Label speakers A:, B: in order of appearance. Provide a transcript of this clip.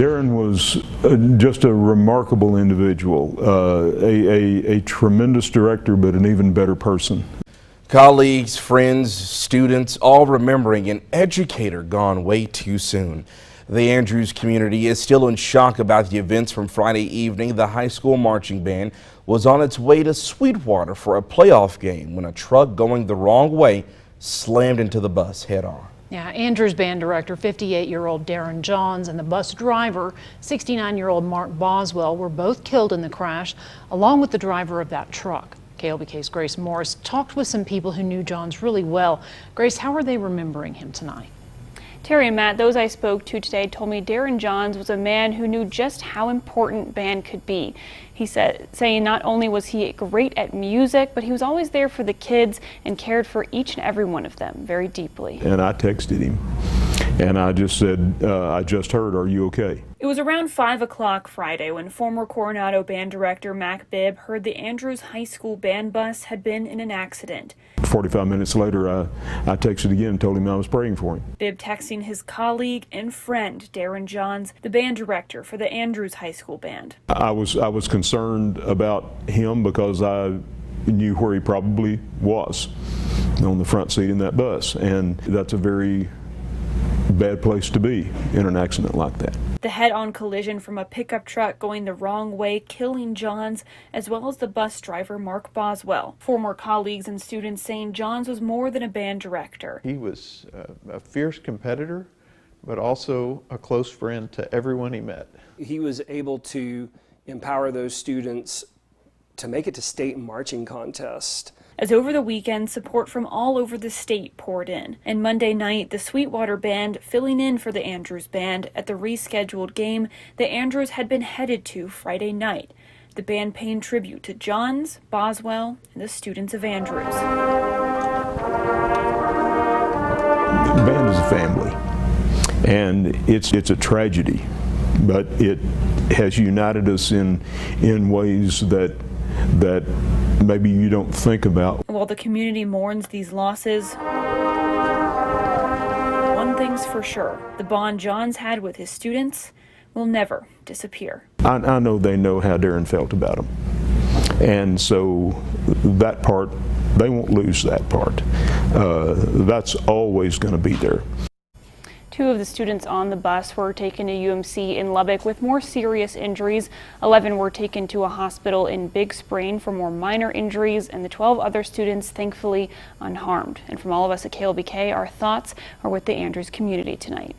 A: Darren was just a remarkable individual, a tremendous director, but an even better person.
B: Colleagues, friends, students, all remembering an educator gone way too soon. The Andrews community is still in shock about the events from Friday evening. The high school marching band was on its way to Sweetwater for a playoff game when a truck going the wrong way slammed into the bus head-on.
C: Yeah, Andrews band director, 58-year-old Darren Johns, and the bus driver, 69-year-old Mark Boswell, were both killed in the crash, along with the driver of that truck. KLBK's Grace Morris talked with some people who knew Johns really well. Grace, how are they remembering him tonight?
D: Terry and Matt, those I spoke to today told me Darren Johns was a man who knew just how important band could be. He said, saying not only was he great at music, but he was always there for the kids and cared for each and every one of them very deeply.
A: And I texted him and I just said, I just heard, are you okay?
D: It was around 5 o'clock Friday when former Coronado band director Mac Bibb heard the Andrews High School band bus had been in an accident.
A: 45 minutes later, I texted again and told him I was praying for him.
D: Bibb texting his colleague and friend, Darren Johns, the band director for the Andrews High School band.
A: I was concerned about him because I knew where he probably was, on the front seat in that bus, and that's a very bad place to be in an accident like that.
D: The head-on collision from a pickup truck going the wrong way, killing Johns, as well as the bus driver Mark Boswell. Former colleagues and students saying Johns was more than a band director.
E: He was a fierce competitor, but also a close friend to everyone he met.
F: He was able to empower those students to make it to state marching contest.
D: As over the weekend, support from all over the state poured in. And Monday night, the Sweetwater band filling in for the Andrews band at the rescheduled game that Andrews had been headed to Friday night. The band paying tribute to Johns, Boswell, and the students of Andrews.
A: The band is a family, and it's a tragedy, but it has united us in ways that maybe you don't think about.
D: While the community mourns these losses, one thing's for sure, the bond Johns had with his students will never disappear.
A: I know they know how Darren felt about them, and so that part, they won't lose that part. That's always going to be there.
D: 2 of the students on the bus were taken to UMC in Lubbock with more serious injuries. 11 were taken to a hospital in Big Spring for more minor injuries, and the 12 other students thankfully unharmed. And from all of us at KLBK, our thoughts are with the Andrews community tonight.